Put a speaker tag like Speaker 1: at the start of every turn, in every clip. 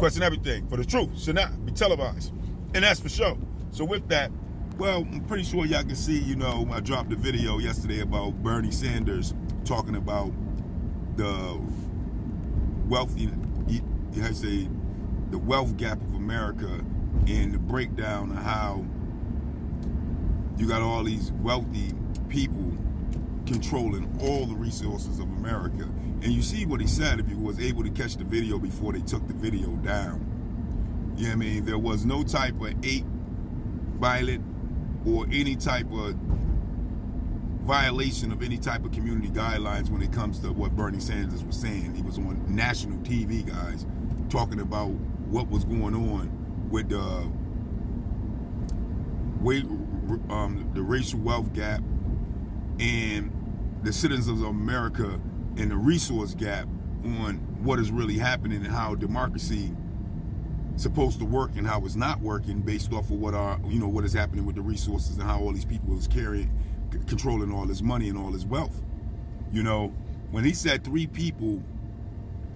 Speaker 1: Question everything, for the truth should not be televised. And that's for sure. So with that, well, I'm pretty sure y'all can see, I dropped a video yesterday about Bernie Sanders talking about the wealthy, the wealth gap of America, and the breakdown of how you got all these wealthy people controlling all the resources of America. And you see what he said, if you was able to catch the video before they took the video down. You know what I mean? There was no type of violent or any type of violation of any type of community guidelines when it comes to what Bernie Sanders was saying. He was on national TV, guys, talking about what was going on with the racial wealth gap and the citizens of America and the resource gap on what is really happening and how democracy is supposed to work and how it's not working based off of what is happening with the resources and how all these people is controlling all this money and all this wealth. When he said 3 people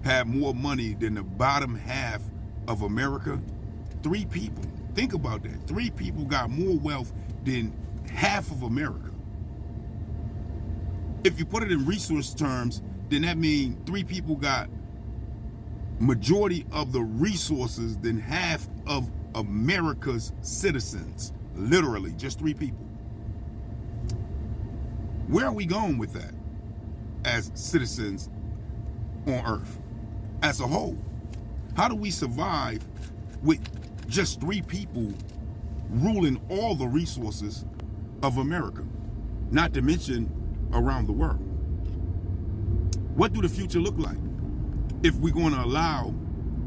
Speaker 1: have more money than the bottom half of America, 3 people. Think about that. 3 people got more wealth than half of America. If you put it in resource terms, then that means 3 people got majority of the resources than half of America's citizens. Literally, just 3 people. Where are we going with that as citizens on Earth as a whole? How do we survive with just 3 people ruling all the resources of America, not to mention around the world? What do the future look like if we're going to allow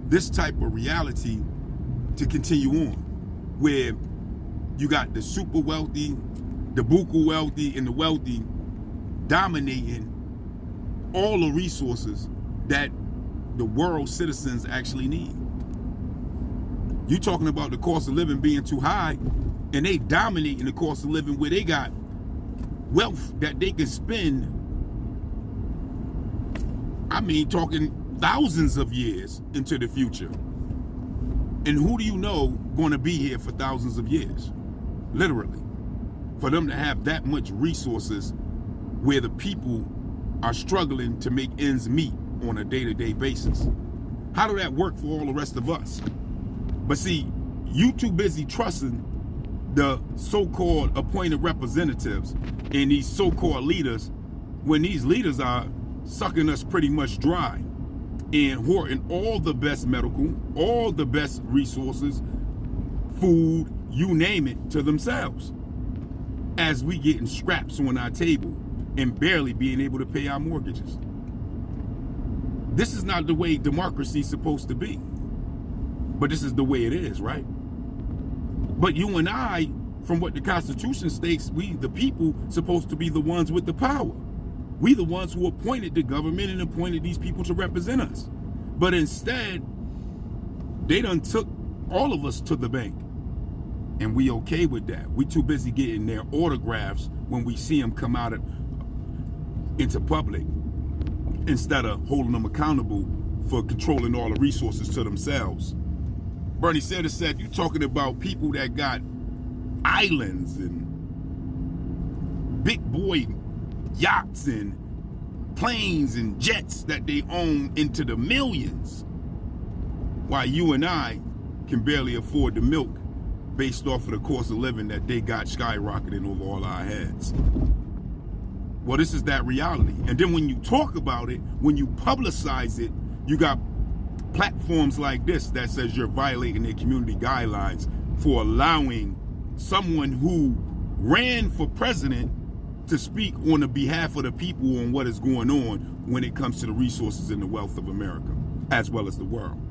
Speaker 1: this type of reality to continue on, where you got the super wealthy, the buku wealthy, and the wealthy dominating all the resources that the world citizens actually need? You talking about the cost of living being too high, and they dominating the cost of living where they got wealth that they can spend, talking thousands of years into the future. And who do you know going to be here for thousands of years? Literally. For them to have that much resources where the people are struggling to make ends meet on a day-to-day basis. How do that work for all the rest of us? But see, you too busy trusting the so-called appointed representatives and these so-called leaders, when these leaders are sucking us pretty much dry and hoarding all the best medical, all the best resources, food, you name it, to themselves, as we getting scraps on our table and barely being able to pay our mortgages. This is not the way democracy is supposed to be, but this is the way it is, right? But you and I, from what the Constitution states, we, the people, supposed to be the ones with the power. We the ones who appointed the government and appointed these people to represent us. But instead, they done took all of us to the bank. And we okay with that. We too busy getting their autographs when we see them come out into public, instead of holding them accountable for controlling all the resources to themselves. Bernie Sanders said, you're talking about people that got islands and big boy yachts and planes and jets that they own into the millions, while you and I can barely afford the milk based off of the cost of living that they got skyrocketing over all our heads. Well, this is that reality. And then when you talk about it, when you publicize it, you got platforms like this that says you're violating their community guidelines for allowing someone who ran for president to speak on the behalf of the people on what is going on when it comes to the resources and the wealth of America, as well as the world.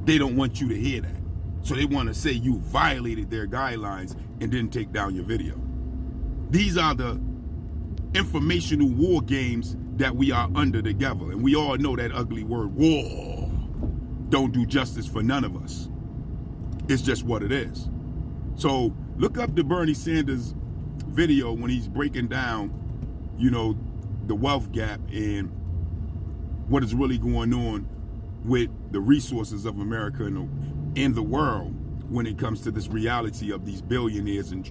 Speaker 1: They don't want you to hear that. So they want to say you violated their guidelines and didn't take down your video. These are the informational war games that we are under together. And we all know that ugly word, war, don't do justice for none of us. It's just what it is. So look up the Bernie Sanders video when he's breaking down, the wealth gap and what is really going on with the resources of America and the world when it comes to this reality of these billionaires and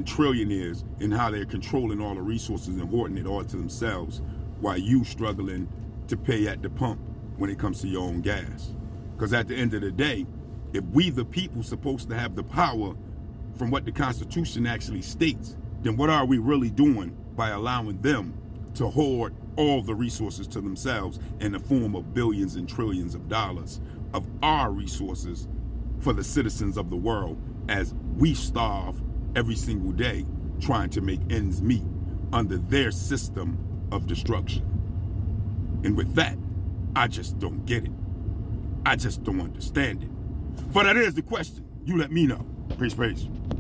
Speaker 1: trillionaires and how they're controlling all the resources and hoarding it all to themselves while you struggling to pay at the pump when it comes to your own gas. Because at the end of the day, if we the people supposed to have the power from what the Constitution actually states, then what are we really doing by allowing them to hoard all the resources to themselves in the form of billions and trillions of dollars of our resources for the citizens of the world, as we starve every single day trying to make ends meet under their system of destruction? And with that, I just don't get it. I just don't understand it. But that is the question. You let me know. Peace, peace.